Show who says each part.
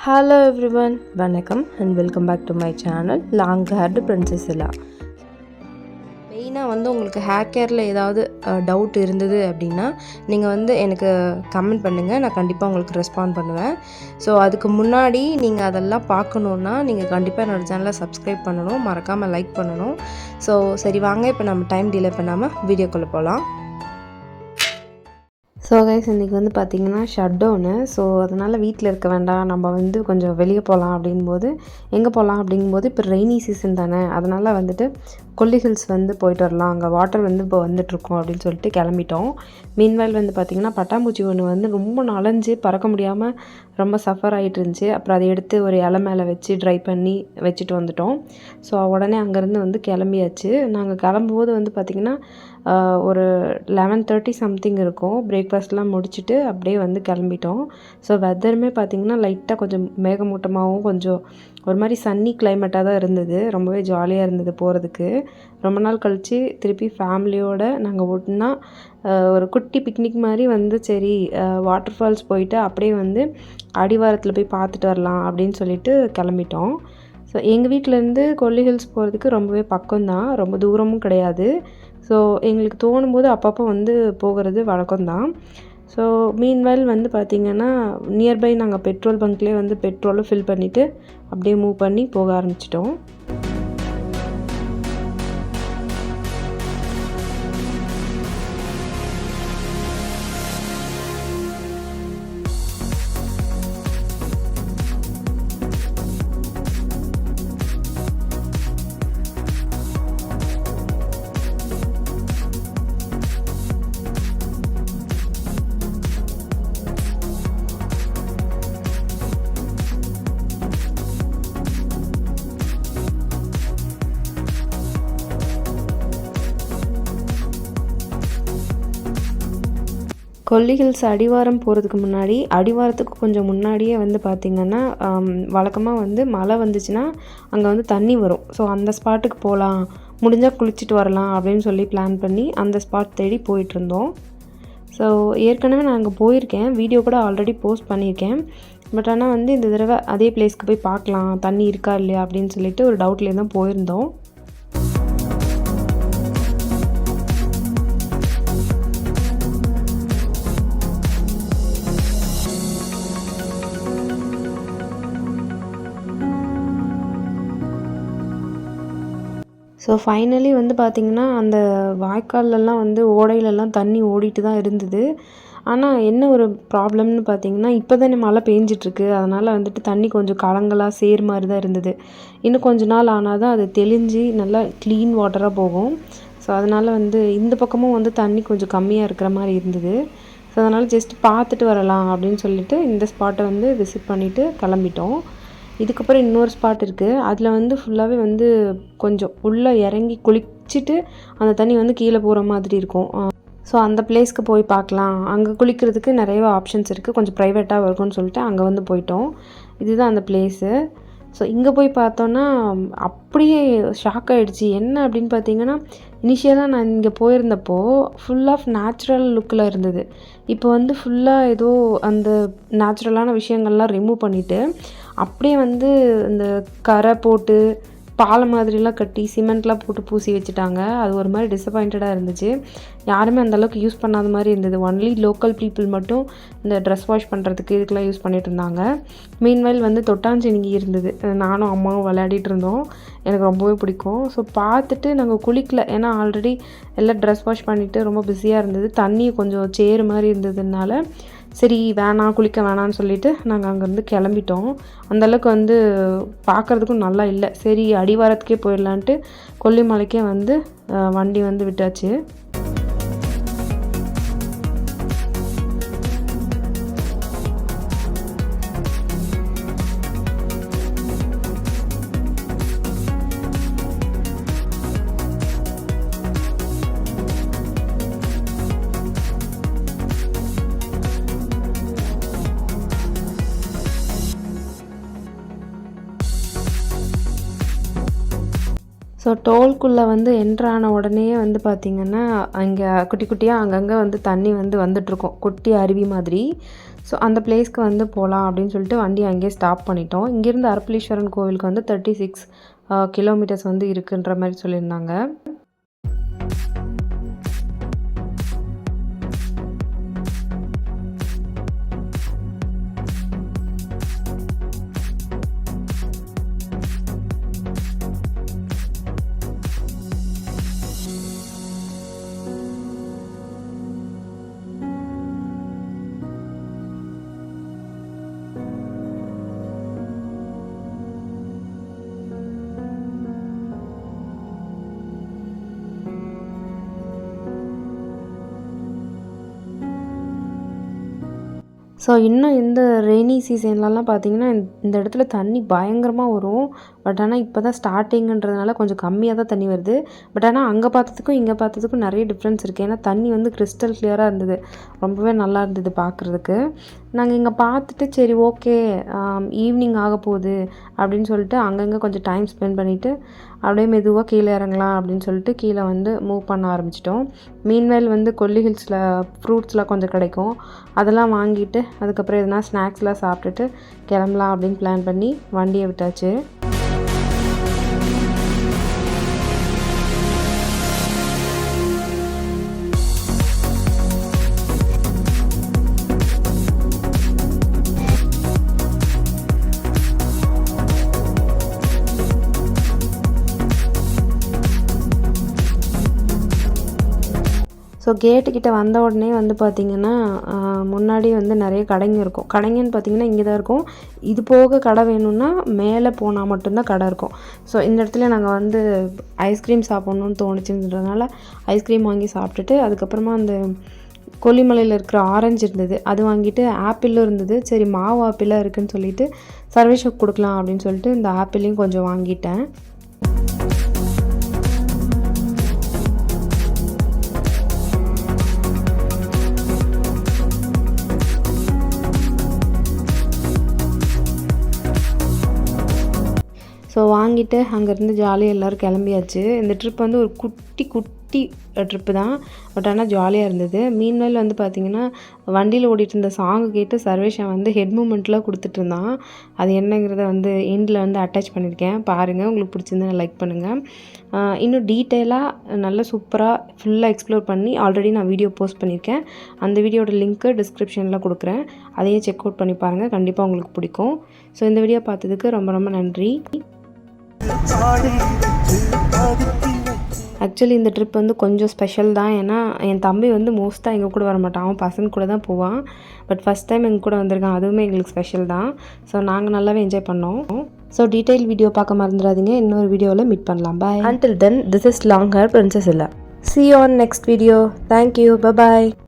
Speaker 1: Hello everyone, வணக்கம் and welcome back to my channel Long Haired Princess Ella. மெயினாக உங்களுக்கு hair கேரில் ஏதாவது doubt இருந்தது அப்படின்னா நீங்கள் எனக்கு கமெண்ட் பண்ணுங்கள், நான் கண்டிப்பாக உங்களுக்கு ரெஸ்பாண்ட் பண்ணுவேன். ஸோ அதுக்கு முன்னாடி நீங்கள் அதெல்லாம் பார்க்கணுன்னா நீங்கள் கண்டிப்பாக என்னோடய சேனலை சப்ஸ்கிரைப் பண்ணணும், மறக்காமல் லைக் பண்ணணும். ஸோ சரி வாங்க, இப்போ நம்ம டைம் டிலே பண்ணாமல் வீடியோக்குள்ளே போகலாம். ஸோ கைஸ், இன்றைக்கி பார்த்திங்கன்னா ஷட் டவுனு. ஸோ அதனால் வீட்டில் இருக்க வேண்டாம், நம்ம கொஞ்சம் வெளியே போகலாம் அப்படிங்கும்போது எங்கே போகலாம் அப்படிங்கும்போது இப்போ ரெய்னி சீசன் தானே, அதனால் கொல்லி ஹில்ஸ் போயிட்டு வரலாம், அங்கே வாட்டர் இப்போ வந்துட்டுருக்கோம் அப்படின்னு சொல்லிட்டு கிளம்பிட்டோம். மீன்வேல் பார்த்திங்கன்னா பட்டாம்பூச்சி ஒன்று ரொம்ப நனைஞ்சு பறக்க முடியாமல் ரொம்ப சஃபர் ஆகிட்டு இருந்துச்சு. அப்புறம் அதை எடுத்து ஒரு இலை மேலே வச்சு ட்ரை பண்ணி வச்சுட்டு வந்துட்டோம். ஸோ உடனே அங்கேருந்து கிளம்பியாச்சு. நாங்கள் கிளம்பும்போது பார்த்திங்கன்னா ஒரு 11:30 சம்திங் இருக்கும். பிரேக்ஃபாஸ்ட்லாம் முடிச்சுட்டு அப்படியே கிளம்பிட்டோம். ஸோ வெதருமே பார்த்திங்கன்னா லைட்டாக கொஞ்சம் மேகமூட்டமாகவும் கொஞ்சம் ஒரு மாதிரி சன்னி கிளைமேட்டாக தான் இருந்தது. ரொம்பவே ஜாலியாக இருந்தது போகிறதுக்கு. ரொம்ப நாள் கழித்து திருப்பி ஃபேமிலியோடு நாங்கள் ஒன்றா ஒரு குட்டி பிக்னிக் மாதிரி சரி வாட்டர் ஃபால்ஸ் போயிட்டு அப்படியே அடிவாரத்தில் போய் பார்த்துட்டு வரலாம் அப்படின்னு சொல்லிட்டு கிளம்பிட்டோம். ஸோ எங்கள் வீட்டிலேருந்து கொல்லி ஹில்ஸ் போகிறதுக்கு ரொம்பவே பக்கம்தான், ரொம்ப தூரமும் கிடையாது. ஸோ எங்களுக்கு தோணும்போது அப்பப்போ போகிறது வழக்கம்தான். ஸோ மீன்வேல் பார்த்திங்கன்னா நியர்பை நாங்கள் பெட்ரோல் பங்க்லேயே பெட்ரோலும் ஃபில் பண்ணிவிட்டு அப்படியே மூவ் பண்ணி போக ஆரம்பிச்சிட்டோம். கொல்லி ஹில்ஸ் அடிவாரம் போகிறதுக்கு முன்னாடி, அடிவாரத்துக்கு கொஞ்சம் முன்னாடியே பார்த்திங்கன்னா வழக்கமாக மழை வந்துச்சுன்னா அங்கே தண்ணி வரும். ஸோ அந்த ஸ்பாட்டுக்கு போகலாம், முடிஞ்சால் குளிச்சுட்டு வரலாம் அப்படின்னு சொல்லி பிளான் பண்ணி அந்த ஸ்பாட் தேடி போயிட்டுருந்தோம். ஸோ ஏற்கனவே நான் அங்கே போயிருக்கேன், வீடியோ கூட ஆல்ரெடி போஸ்ட் பண்ணியிருக்கேன். பட் ஆனால் இந்த தடவை அதே பிளேஸ்க்கு போய் பார்க்கலாம், தண்ணி இருக்கா இல்லையா அப்படின்னு சொல்லிட்டு ஒரு டவுட்லேயே தான் போயிருந்தோம். ஸோ ஃபைனலி பார்த்திங்கன்னா அந்த வாய்க்காலெல்லாம் ஓடையிலெல்லாம் தண்ணி ஓடிட்டு தான் இருந்தது. ஆனால் என்ன ஒரு ப்ராப்ளம்னு பார்த்திங்கன்னா இப்போ தானே மழை பெஞ்சிட்ருக்கு, அதனால் தண்ணி கொஞ்சம் கலங்கலாக சேர் மாதிரி தான் இருந்தது. இன்னும் கொஞ்ச நாள் ஆனால் தான் அது தெளிஞ்சு நல்லா க்ளீன் வாட்டராக போகும். ஸோ அதனால் இந்த பக்கமும் தண்ணி கொஞ்சம் கம்மியாக இருக்கிற மாதிரி இருந்தது. ஸோ அதனால் ஜஸ்ட் பார்த்துட்டு வரலாம் அப்படின்னு சொல்லிட்டு இந்த ஸ்பாட்டை விசிட் பண்ணிவிட்டு கிளம்பிட்டோம். இதுக்கப்புறம் இன்னொரு ஸ்பாட் இருக்குது, அதில் ஃபுல்லாகவே கொஞ்சம் உள்ளே இறங்கி குளிச்சுட்டு அந்த தண்ணி கீழே போகிற மாதிரி இருக்கும். ஸோ அந்த பிளேஸ்க்கு போய் பார்க்கலாம், அங்கே குளிக்கிறதுக்கு நிறைய ஆப்ஷன்ஸ் இருக்குது, கொஞ்சம் ப்ரைவேட்டாக இருக்கும்னு சொல்லிட்டு அங்கே போயிட்டோம். இதுதான் அந்த பிளேஸு. ஸோ இங்கே போய் பார்த்தோன்னா அப்படியே ஷாக் ஆகிடுச்சு. என்ன அப்படின்னு பார்த்தீங்கன்னா, இனிஷியலாக நான் இங்கே போயிருந்தப்போ ஃபுல் ஆஃப் நேச்சுரல் லுக்கில் இருந்தது. இப்போ ஃபுல்லாக ஏதோ அந்த நேச்சுரலான விஷயங்கள்லாம் ரிமூவ் பண்ணிவிட்டு அப்படியே இந்த கரை போட்டு பாலை மாதிரிலாம் கட்டி சிமெண்ட்லாம் போட்டு பூசி வச்சுட்டாங்க. அது ஒரு மாதிரி டிசப்பாயிண்டடாக இருந்துச்சு. யாருமே அந்தளவுக்கு யூஸ் பண்ணாத மாதிரி இருந்தது. ஒன்லி லோக்கல் பீப்புள் மட்டும் இந்த ட்ரெஸ் வாஷ் பண்ணுறதுக்கு இதுக்கெலாம் யூஸ் பண்ணிகிட்டு இருந்தாங்க. மீன்வேல் தொட்டாஞ்சினிங்கி இருந்தது, நானும் அம்மாவும் விளையாடிட்டு இருந்தோம். எனக்கு ரொம்பவே பிடிக்கும். ஸோ பார்த்துட்டு நாங்கள் குளிக்கல, ஏன்னா ஆல்ரெடி எல்லாம் ட்ரெஸ் வாஷ் பண்ணிவிட்டு ரொம்ப பிஸியாக இருந்தது. தண்ணி கொஞ்சம் சேறு மாதிரி இருந்ததுனால சரி வேணாம், குளிக்க வேணான்னு சொல்லிவிட்டு நாங்கள் அங்கேருந்து கிளம்பிட்டோம். அந்தளவுக்கு பார்க்குறதுக்கும் நல்லா இல்லை. சரி அடிவாரத்துக்கே போயிடலான்ட்டு கொல்லிமலைக்கே வண்டி விட்டாச்சு. ஸோ டோல்குள்ளே என்ட்ரான உடனேயே பார்த்திங்கன்னா அங்கே குட்டி குட்டியாக அங்கங்கே தண்ணி வந்துட்டுருக்கும், குட்டி அருவி மாதிரி. ஸோ அந்த பிளேஸ்க்கு வந்து போகலாம் அப்படின்னு சொல்லிட்டு வண்டி அங்கேயே ஸ்டாப் பண்ணிட்டோம். இங்கேருந்து அறப்பளீஸ்வரன் கோவிலுக்கு வந்து 36 கிலோமீட்டர்ஸ் வந்து இருக்குன்ற மாதிரி சொல்லியிருந்தாங்க. ஸோ இன்னும் இந்த ரெய்னி சீசன்லலாம் பார்த்தீங்கன்னா, இந்த இடத்துல தண்ணி பயங்கரமா வரும். பட் ஆனால் இப்போ தான் ஸ்டார்ட்டிங்குன்றதுனால கொஞ்சம் கம்மியாக தான் தண்ணி வருது. பட் ஆனால் அங்கே பார்த்ததுக்கும், இங்கே பார்த்ததுக்கும் நிறைய டிஃப்ரென்ஸ் இருக்குது. ஏன்னா தண்ணி வந்து கிறிஸ்டல் கிளியராக இருந்தது. ரொம்பவே நல்லா இருந்தது பார்க்குறதுக்கு. நாங்கள் இங்கே பார்த்துட்டு சரி ஓகே ஈவினிங் ஆகப்போகுது அப்படின்னு சொல்லிட்டு அங்கங்கே கொஞ்சம் டைம் ஸ்பெண்ட் பண்ணிவிட்டு அப்படியே மெதுவாக கீழே இறங்கலாம் அப்படின்னு சொல்லிட்டு கீழே வந்து மூவ் பண்ண ஆரம்பிச்சிட்டோம். மீன்வேல் வந்து கொல்லி ஹில்ஸில் ஃப்ரூட்ஸ்லாம் கொஞ்சம் கிடைக்கும். அதெல்லாம் வாங்கிட்டு அதுக்கப்புறம் எதுனா ஸ்நாக்ஸ்லாம் சாப்பிட்டுட்டு கிளம்பலாம் அப்படின்னு பிளான் பண்ணி வண்டியை விட்டாச்சு. ஸோ கேட்டுக்கிட்ட வந்த உடனே வந்து பார்த்திங்கன்னா முன்னாடி வந்து நிறைய கடைங்க இருக்கும். கடைங்கன்னு பார்த்திங்கன்னா இங்கே தான் இருக்கும். இது போக கடை வேணும்னா மேலே போனால் மட்டும்தான் கடை இருக்கும். ஸோ இந்த இடத்துல நாங்கள் வந்து ஐஸ்கிரீம் சாப்பிட்ணுன்னு தோணுச்சுன்றதுனால ஐஸ்கிரீம் வாங்கி சாப்பிட்டுட்டு அதுக்கப்புறமா அந்த கொல்லிமலையில் இருக்கிற ஆரஞ்சு இருந்தது அது வாங்கிட்டு ஆப்பிளும் இருந்தது. சரி மாவு ஆப்பிளாக இருக்குதுன்னு சொல்லிட்டு சர்வேஷுக்கு கொடுக்கலாம் அப்படின்னு சொல்லிட்டு இந்த ஆப்பிளையும் கொஞ்சம் வாங்கிட்டேன். ஸோ வாங்கிட்டு அங்கேருந்து ஜாலியாக எல்லோரும் கிளம்பியாச்சு. இந்த ட்ரிப் வந்து ஒரு குட்டி ட்ரிப்பு தான். பட் ஆனால் ஜாலியாக இருந்தது. மீன்வேல் வந்து பார்த்திங்கன்னா வண்டியில் ஓடிட்டு இருந்த சாங்கு கேட்டு சர்வேஷன் வந்து ஹெட் மூமெண்ட்லாம் கொடுத்துட்ருந்தான். அது என்னங்கிறத வந்து எண்டில் வந்து அட்டாச் பண்ணியிருக்கேன் பாருங்கள். உங்களுக்கு பிடிச்சிருந்தா லைக் பண்ணுங்கள். இன்னும் டீட்டெயிலாக நல்லா சூப்பராக ஃபுல்லாக எக்ஸ்ப்ளோர் பண்ணி ஆல்ரெடி நான் வீடியோ போஸ்ட் பண்ணியிருக்கேன். அந்த வீடியோட லிங்க்கு டிஸ்கிரிப்ஷனில் கொடுக்குறேன். அதையே செக் அவுட் பண்ணி பாருங்கள். கண்டிப்பாக உங்களுக்கு பிடிக்கும். ஸோ இந்த வீடியோ பார்த்ததுக்கு ரொம்ப ரொம்ப நன்றி. ஆக்சுவலி இந்த ட்ரிப் வந்து கொஞ்சம் ஸ்பெஷல் தான். ஏன்னா என் தம்பி வந்து மோஸ்ட்டாக எங்கள் கூட வர மாட்டான். அவன் பசங்க கூட தான் போவான். பட் ஃபஸ்ட் டைம் எங்கள் கூட வந்திருக்கான். அதுவுமே எங்களுக்கு ஸ்பெஷல் தான். ஸோ நாங்கள் நல்லாவே என்ஜாய் பண்ணோம். ஸோ டீட்டெயில் வீடியோ பார்க்க மறந்துடாதீங்க. இன்னொரு வீடியோவில் மீட் பண்ணலாம். பாய். Until then, this is long hair princess Ella. See you on next video. Thank you. Bye bye.